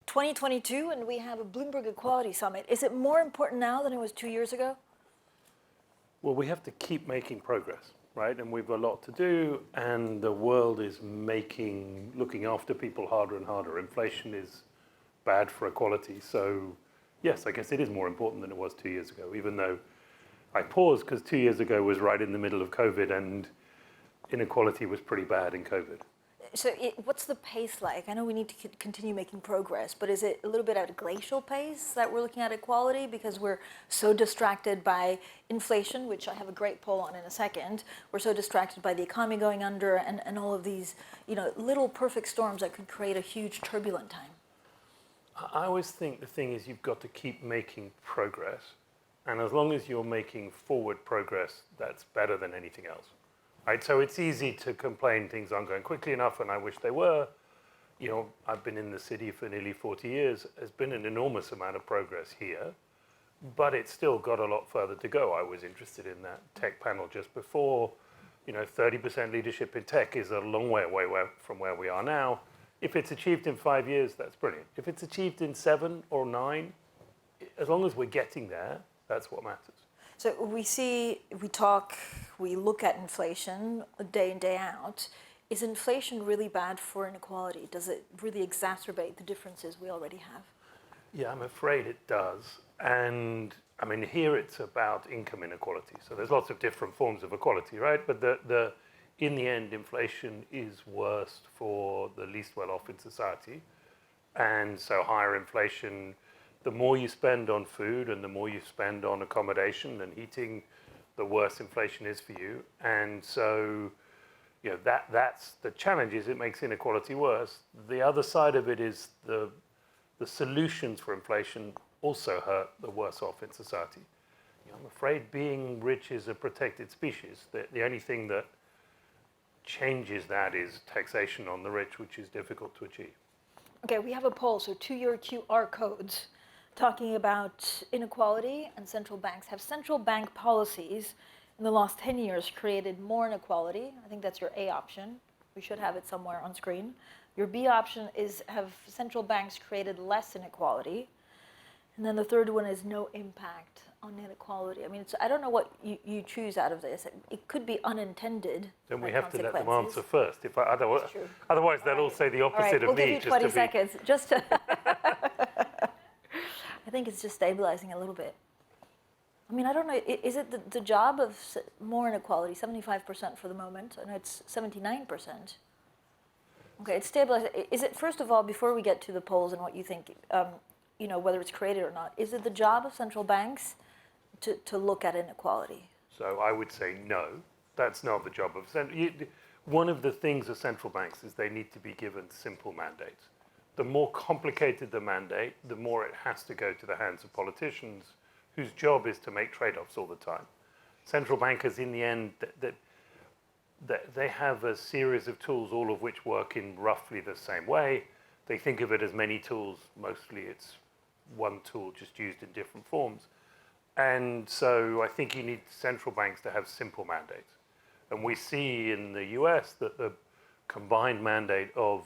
2022, and we have a Bloomberg Equality Summit. Is it more important now than it was 2 years ago? Well, we have to keep making progress, right? And we've got a lot to do, and the world is looking after people harder and harder. Inflation is bad for equality. So, yes, I guess it is more important than it was 2 years ago, even though I pause because 2 years ago was right in the middle of COVID, and inequality was pretty bad in COVID. So what's the pace like? I know we need to continue making progress, but is it a little bit at a glacial pace that we're looking at equality because we're so distracted by inflation, which I have a great poll on in a second. We're so distracted by the economy going under and all of these, little perfect storms that could create a huge turbulent time. I always think the thing is you've got to keep making progress. And as long as you're making forward progress, that's better than anything else. Right? So it's easy to complain things aren't going quickly enough, and I wish they were. I've been in the city for nearly 40 years. There's been an enormous amount of progress here, but it's still got a lot further to go. I was interested in that tech panel just before. 30% leadership in tech is a long way away from where we are now. If it's achieved in 5 years, that's brilliant. If it's achieved in 7 or 9, as long as we're getting there, that's what matters. So we look at inflation day in, day out. Is inflation really bad for inequality? Does it really exacerbate the differences we already have? Yeah, I'm afraid it does. And I mean, here it's about income inequality. So there's lots of different forms of equality, right? But in the end, inflation is worst for the least well-off in society. And so higher inflation, the more you spend on food and the more you spend on accommodation and heating, the worse inflation is for you. And so, that's the challenge, is it makes inequality worse. The other side of it is the solutions for inflation also hurt the worse off in society. I'm afraid being rich is a protected species. The only thing that changes that is taxation on the rich, which is difficult to achieve. Okay, we have a poll, so 2-year QR codes talking about inequality and central banks. Have central bank policies in the last 10 years created more inequality? I think that's your A option. We should have it somewhere on screen. Your B option is, have central banks created less inequality? And then the third one is no impact on inequality. I mean, I don't know what you choose out of this. It could be unintended. Then we have to let them answer first. Otherwise, they'll all say the opposite right, we'll of me. Give you 20 seconds. Just to I think it's just stabilizing a little bit. I mean, I don't know. Is it the job of more inequality? 75% for the moment. I know it's 79%. Okay, it's stabilizing. Is it, first of all, before we get to the polls and what you think, whether it's created or not, is it the job of central banks to look at inequality? So I would say no. That's not the job of one of the things of central banks is they need to be given simple mandates. The more complicated the mandate, the more it has to go to the hands of politicians whose job is to make trade-offs all the time. Central bankers, in the end, they have a series of tools, all of which work in roughly the same way. They think of it as many tools. Mostly it's one tool just used in different forms. And so I think you need central banks to have simple mandates. And we see in the US that the combined mandate of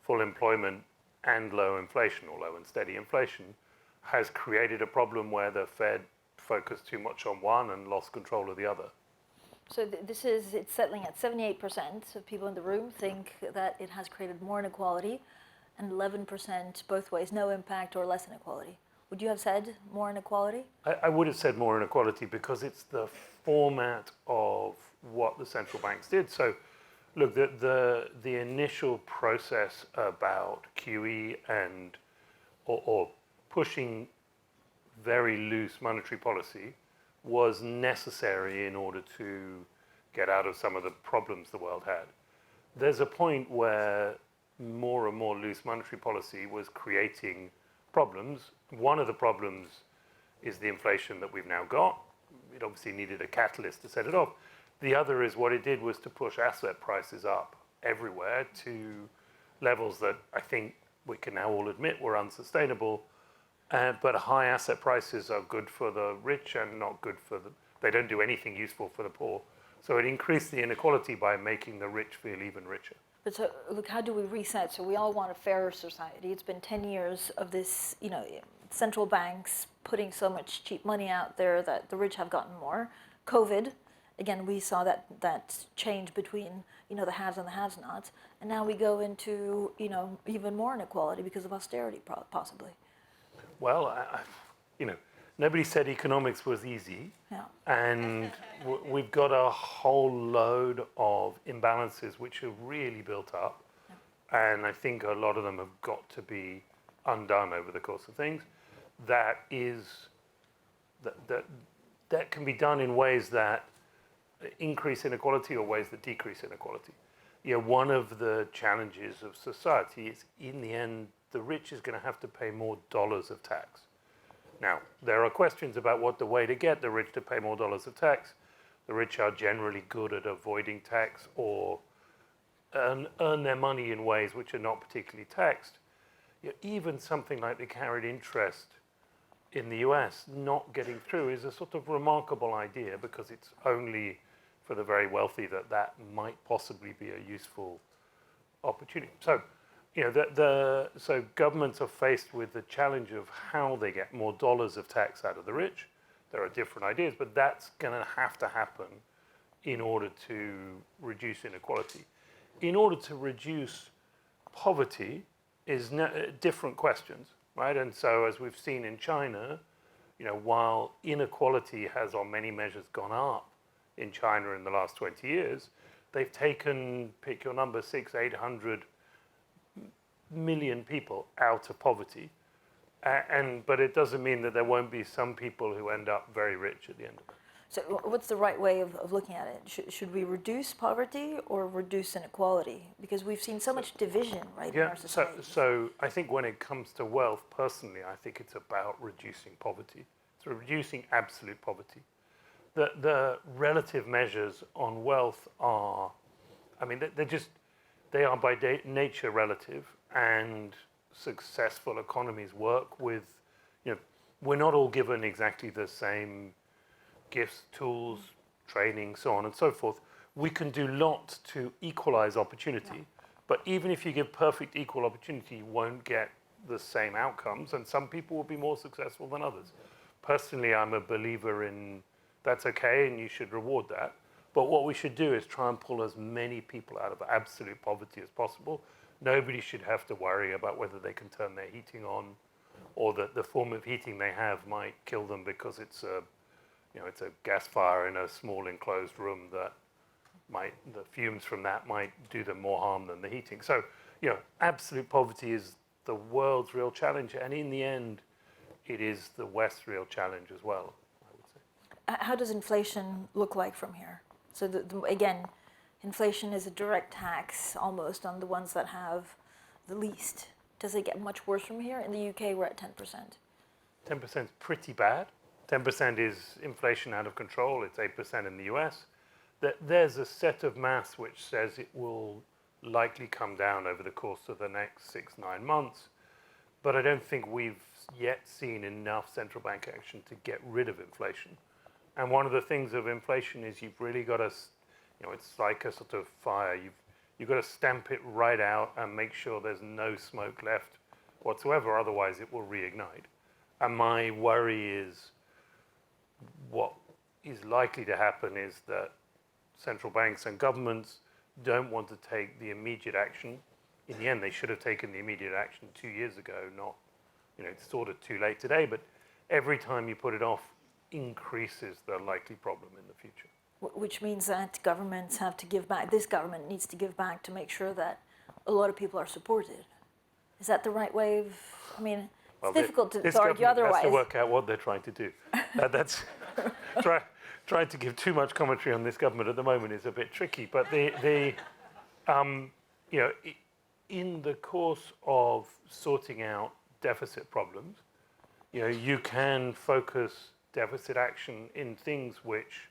full employment and low inflation, or low and steady inflation, has created a problem where the Fed focused too much on one and lost control of the other. So it's settling at 78% of people in the room think that it has created more inequality, and 11% both ways, no impact or less inequality. Would you have said more inequality? I would have said more inequality because it's the format of what the central banks did. So look, the initial process about QE or pushing very loose monetary policy was necessary in order to get out of some of the problems the world had. There's a point where more and more loose monetary policy was creating problems. One of the problems is the inflation that we've now got. It obviously needed a catalyst to set it off. The other is what it did was to push asset prices up everywhere to levels that I think we can now all admit were unsustainable. But high asset prices are good for the rich and not good for they don't do anything useful for the poor. So it increased the inequality by making the rich feel even richer. But so, look, how do we reset? So we all want a fairer society. It's been 10 years of this, central banks putting so much cheap money out there that the rich have gotten more. COVID, again, we saw that change between, the haves and the have-nots. And now we go into, even more inequality because of austerity, possibly. Well, nobody said economics was easy. Yeah. And we've got a whole load of imbalances which have really built up. Yeah. And I think a lot of them have got to be undone over the course of things. That can be done in ways that increase inequality or ways that decrease inequality. One of the challenges of society is, in the end, the rich is going to have to pay more dollars of tax. Now, there are questions about what the way to get the rich to pay more dollars of tax. The rich are generally good at avoiding tax or earn their money in ways which are not particularly taxed. Even something like the carried interest in the US not getting through is a sort of remarkable idea, because it's only for the very wealthy that might possibly be a useful opportunity. So, so governments are faced with the challenge of how they get more dollars of tax out of the rich. There are different ideas, but that's going to have to happen in order to reduce inequality. In order to reduce poverty is different questions, right? And so, as we've seen in China, while inequality has on many measures gone up in China in the last 20 years, they've taken, pick your number, 600-800 million people out of poverty. But it doesn't mean that there won't be some people who end up very rich at the end of it. So what's the right way of looking at it? Should we reduce poverty or reduce inequality? Because we've seen so much division, right, in our society. So I think when it comes to wealth, personally, I think it's about reducing poverty. It's reducing absolute poverty. The relative measures on wealth are, they are by nature relative, and successful economies work with, we're not all given exactly the same gifts, tools, training, so on and so forth. We can do lots to equalize opportunity, but even if you give perfect equal opportunity, you won't get the same outcomes, and some people will be more successful than others. Personally, I'm a believer in that's okay, and you should reward that. But what we should do is try and pull as many people out of absolute poverty as possible. Nobody should have to worry about whether they can turn their heating on, or that the form of heating they have might kill them because it's a gas fire in a small enclosed room that the fumes from that might do them more harm than the heating. So, absolute poverty is the world's real challenge, and in the end, it is the West's real challenge as well, I would say. How does inflation look like from here? So again, inflation is a direct tax almost on the ones that have the least. Does it get much worse from here? In the UK, we're at 10%. 10% is pretty bad. 10% is inflation out of control. It's 8% in the US. There's a set of maths which says it will likely come down over the course of the next 6-9 months. But I don't think we've yet seen enough central bank action to get rid of inflation. And one of the things of inflation is you've really got to, it's like a sort of fire. You've got to stamp it right out and make sure there's no smoke left whatsoever. Otherwise, it will reignite. And my worry is what is likely to happen is that central banks and governments don't want to take the immediate action. In the end, they should have taken the immediate action 2 years ago, not, it's sort of too late today, but every time you put it off increases the likely problem in the future. Which means that governments have to give back. This government needs to give back to make sure that a lot of people are supported. Is that the right way of, it's difficult to argue otherwise. Has to work out what they're trying to do. That's trying to give too much commentary on this government at the moment is a bit tricky. But in the course of sorting out deficit problems, you can focus deficit action in things which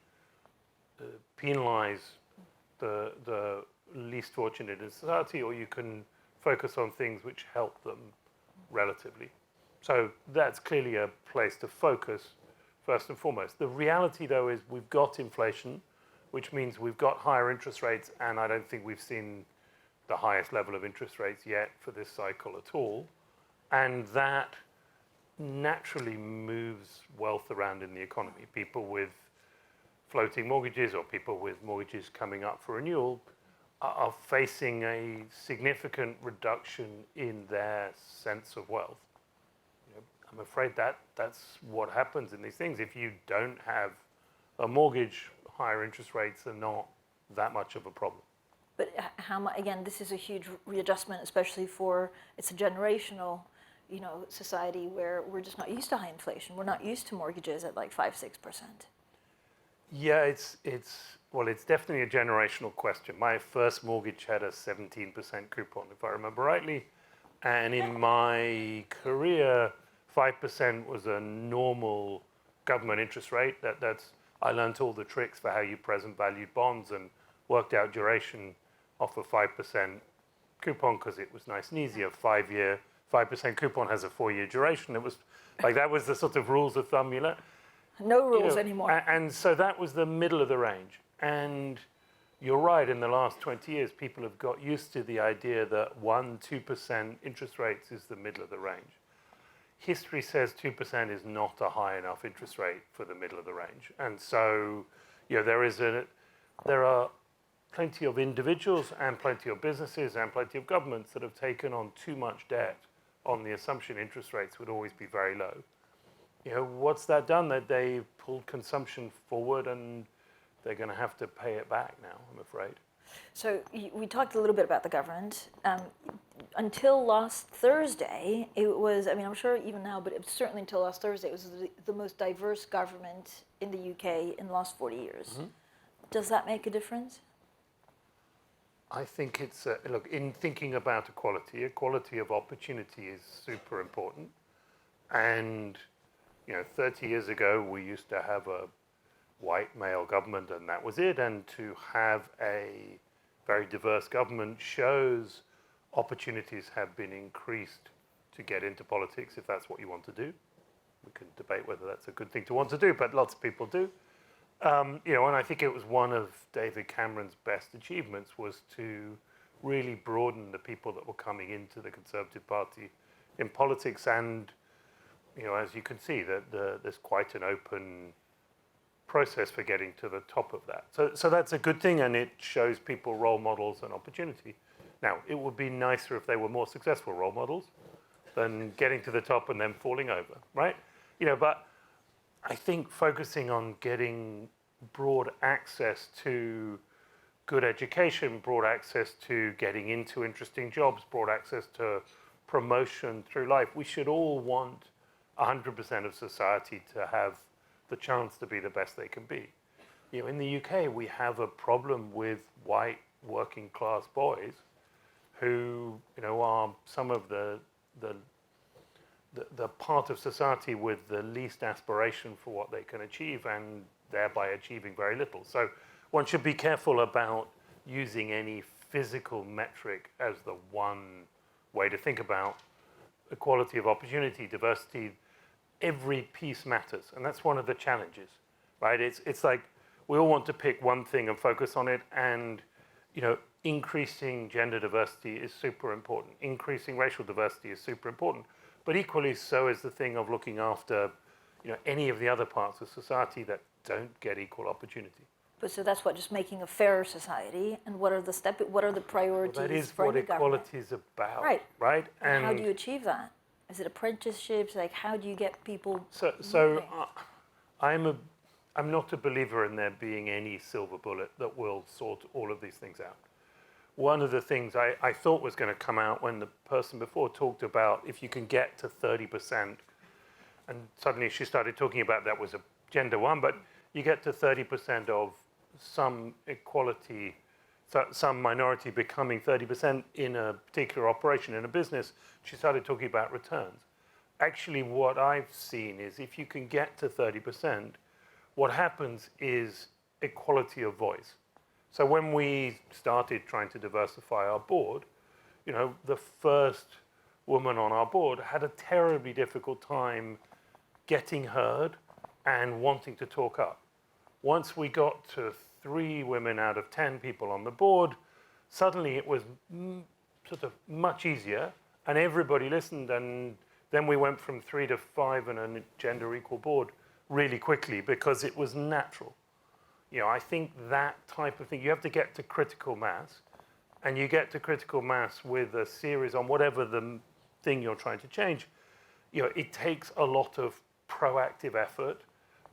penalize the least fortunate in society, or you can focus on things which help them relatively. So that's clearly a place to focus first and foremost. The reality, though, is we've got inflation, which means we've got higher interest rates, and I don't think we've seen the highest level of interest rates yet for this cycle at all. And that naturally moves wealth around in the economy. People with floating mortgages or people with mortgages coming up for renewal are facing a significant reduction in their sense of wealth. I'm afraid that's what happens in these things. If you don't have a mortgage, higher interest rates are not that much of a problem. But how much, again, this is a huge readjustment, especially for, it's a generational, society where we're just not used to high inflation. We're not used to mortgages at like 5-6%. Yeah, it's definitely a generational question. My first mortgage had a 17% coupon, if I remember rightly. And in my career, 5% was a normal government interest rate. I learned all the tricks for how you present valued bonds and worked out duration off a 5% coupon because it was nice and easy. A 5% coupon has a 4-year duration. It was like, that was the sort of rules of thumb you learn. No rules anymore. And so that was the middle of the range. And you're right, in the last 20 years, people have got used to the idea that 1-2% interest rates is the middle of the range. History says 2% is not a high enough interest rate for the middle of the range. And so, there are plenty of individuals and plenty of businesses and plenty of governments that have taken on too much debt on the assumption interest rates would always be very low. What's that done? That they've pulled consumption forward and they're going to have to pay it back now, I'm afraid. So we talked a little bit about the government. Until last Thursday, it was, I'm sure even now, but it was certainly until last Thursday, it was the most diverse government in the UK in the last 40 years. Mm-hmm. Does that make a difference? I think it's, look, in thinking about equality of opportunity is super important. And, 30 years ago, we used to have a white male government and that was it. And to have a very diverse government shows opportunities have been increased to get into politics if that's what you want to do. We can debate whether that's a good thing to want to do, but lots of people do. And I think it was one of David Cameron's best achievements was to really broaden the people that were coming into the Conservative Party in politics. And, as you can see, there's quite an open process for getting to the top of that. So that's a good thing, and it shows people role models and opportunity. Now, it would be nicer if they were more successful role models than getting to the top and then falling over, right? But I think focusing on getting broad access to good education, broad access to getting into interesting jobs, broad access to promotion through life, we should all want 100% of society to have the chance to be the best they can be. In the UK, we have a problem with white working class boys who, are some of the part of society with the least aspiration for what they can achieve and thereby achieving very little. So one should be careful about using any physical metric as the one way to think about equality of opportunity, diversity. Every piece matters, and that's one of the challenges, right? It's like we all want to pick one thing and focus on it, and increasing gender diversity is super important. Increasing racial diversity is super important, but equally so is the thing of looking after, any of the other parts of society that don't get equal opportunity. But so that's what, just making a fairer society, and what are the priorities that is for what any government? equality is about, right? Right. And how do you achieve that? Is it apprenticeships? Like, how do you get people? I'm not a believer in there being any silver bullet that will sort all of these things out. One of the things I thought was going to come out when the person before talked about if you can get to 30%, and suddenly she started talking about that was a gender one, but you get to 30% of some equality, some minority becoming 30% in a particular operation in a business, she started talking about returns. Actually, what I've seen is if you can get to 30%, what happens is equality of voice. So when we started trying to diversify our board, the first woman on our board had a terribly difficult time getting heard and wanting to talk up. Once we got to 3 women out of 10 people on the board, suddenly it was sort of much easier, and everybody listened, and then we went from 3 to 5 and a gender equal board really quickly because it was natural. I think that type of thing, you have to get to critical mass, and you get to critical mass with a series on whatever the thing you're trying to change. It takes a lot of proactive effort,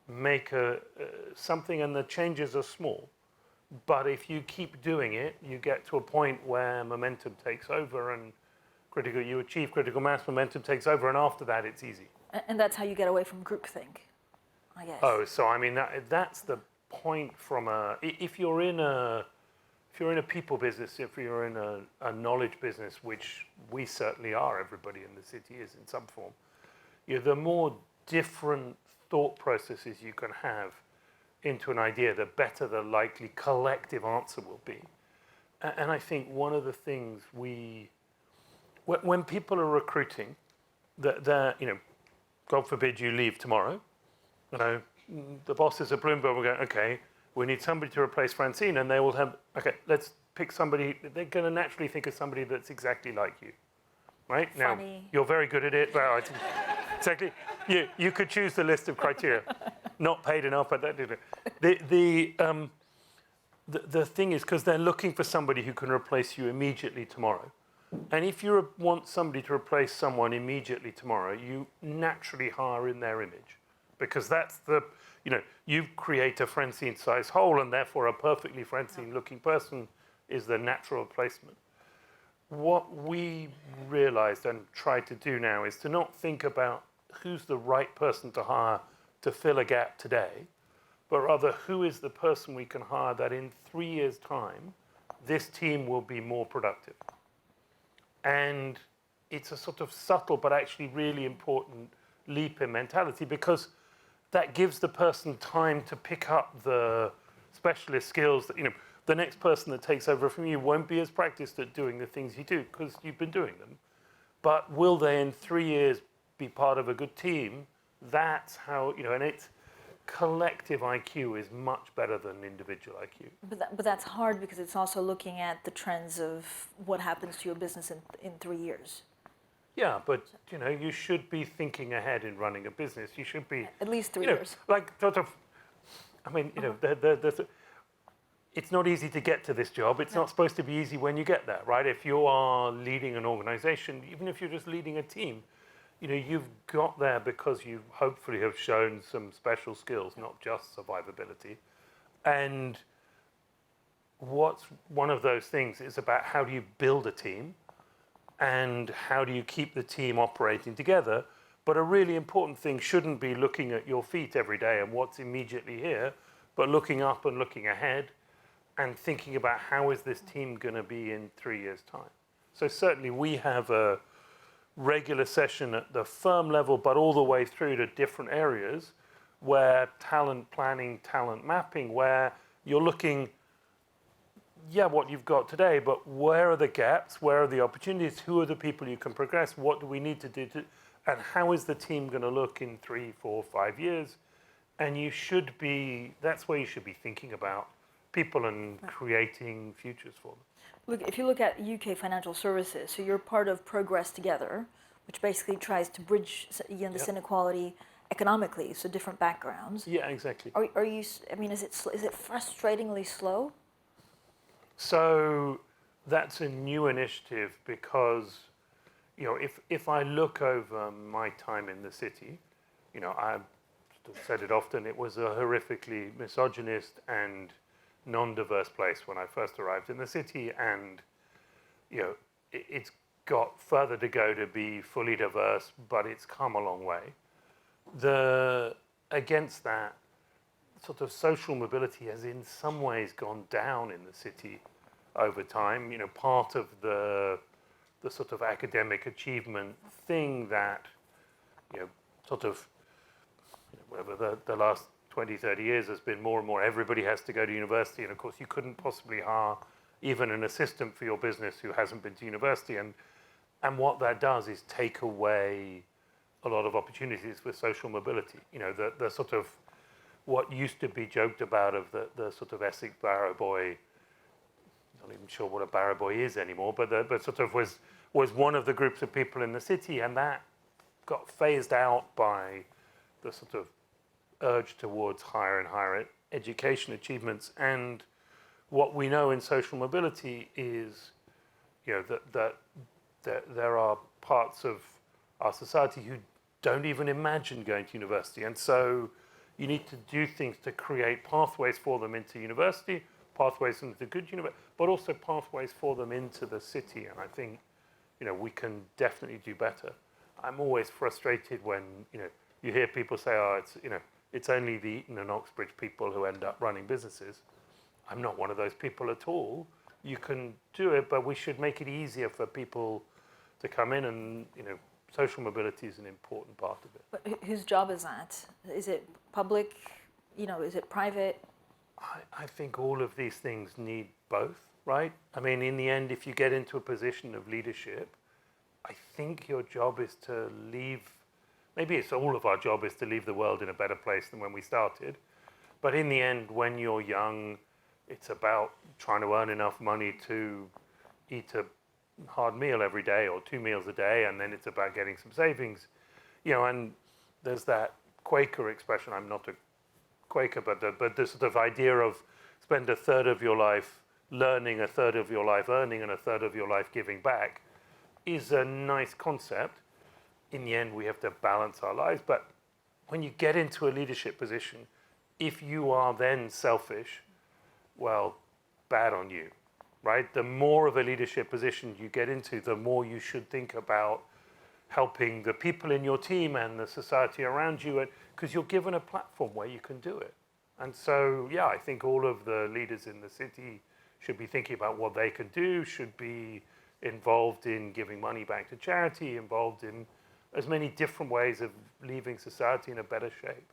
make something, and the changes are small. But if you keep doing it, you get to a point where momentum takes over, and you achieve critical mass, momentum takes over, and after that, it's easy. And that's how you get away from groupthink, I guess. Oh, so I mean that's the point from if you're in a people business, if you're in a knowledge business, which we certainly are, everybody in the city is in some form, the more different thought processes you can have into an idea, the better the likely collective answer will be. And I think one of the things when people are recruiting, they're, God forbid you leave tomorrow, the bosses at Bloomberg will go, okay, we need somebody to replace Francine, and they will have, okay, let's pick somebody, they're going to naturally think of somebody that's exactly like you, right? Funny. Now, you're very good at it. Well, exactly. You could choose the list of criteria. Not paid enough, but that did it. The thing is, because they're looking for somebody who can replace you immediately tomorrow. And if you want somebody to replace someone immediately tomorrow, you naturally hire in their image. Because that's you create a Francine-sized hole, and therefore a perfectly Francine-looking person is the natural replacement. What we realized and try to do now is to not think about who's the right person to hire to fill a gap today, but rather who is the person we can hire that in 3 years' time, this team will be more productive. And it's a sort of subtle but actually really important leap in mentality, because that gives the person time to pick up the specialist skills that, the next person that takes over from you won't be as practiced at doing the things you do because you've been doing them. But will they in 3 years be part of a good team? That's how, and it's collective IQ is much better than individual IQ. But that's hard because it's also looking at the trends of what happens to your business in 3 years. Yeah, but you should be thinking ahead in running a business. You should be at least 3 years. Like sort of, I mean, it's not easy to get to this job. It's not supposed to be easy when you get there, right? If you are leading an organization, even if you're just leading a team, you've got there because you hopefully have shown some special skills, not just survivability. And what's one of those things is about how do you build a team and how do you keep the team operating together. But a really important thing shouldn't be looking at your feet every day and what's immediately here, but looking up and looking ahead and thinking about how is this team going to be in 3 years' time. So certainly we have a regular session at the firm level, but all the way through to different areas where talent planning, talent mapping, where you're looking, what you've got today, but where are the gaps? Where are the opportunities? Who are the people you can progress? What do we need to do and how is the team going to look in 3, 4, 5 years? And that's where you should be thinking about people and creating futures for them. Look, if you look at UK financial services, so you're part of Progress Together, which basically tries to bridge this inequality economically, so different backgrounds. Yeah, exactly. Are you? I mean, is it frustratingly slow? So that's a new initiative because, if I look over my time in the city, I've said it often, it was a horrifically misogynist and non-diverse place when I first arrived in the city, and it's got further to go to be fully diverse, but it's come a long way. Against that, sort of social mobility has in some ways gone down in the city over time. Part of the sort of academic achievement thing that whatever the last 20, 30 years has been more and more everybody has to go to university, and of course you couldn't possibly hire even an assistant for your business who hasn't been to university, and what that does is take away a lot of opportunities with social mobility. The sort of what used to be joked about of the sort of Essex Barrow boy, not even sure what a barrow boy is anymore, but sort of was one of the groups of people in the city, and that got phased out by the sort of urge towards higher and higher education achievements. And what we know in social mobility is, that there are parts of our society who don't even imagine going to university, and so you need to do things to create pathways for them into university, pathways into good university, but also pathways for them into the city. And I think, we can definitely do better. I'm always frustrated when, you hear people say, oh, it's only the Eton and Oxbridge people who end up running businesses. I'm not one of those people at all. You can do it, but we should make it easier for people to come in, and, social mobility is an important part of it. But whose job is that? Is it public? Is it private? I think all of these things need both, right? I mean, in the end, if you get into a position of leadership, I think your job is to leave, maybe it's all of our job is to leave the world in a better place than when we started. But in the end, when you're young, it's about trying to earn enough money to eat a hard meal every day or 2 meals a day, and then it's about getting some savings. And there's that Quaker expression, I'm not a Quaker, but the sort of idea of spend a third of your life learning, a third of your life earning, and a third of your life giving back is a nice concept. In the end, we have to balance our lives. But when you get into a leadership position, if you are then selfish, well, bad on you, right? The more of a leadership position you get into, the more you should think about helping the people in your team and the society around you, because you're given a platform where you can do it. And so, yeah, I think all of the leaders in the city should be thinking about what they can do, should be involved in giving money back to charity, involved in as many different ways of leaving society in a better shape.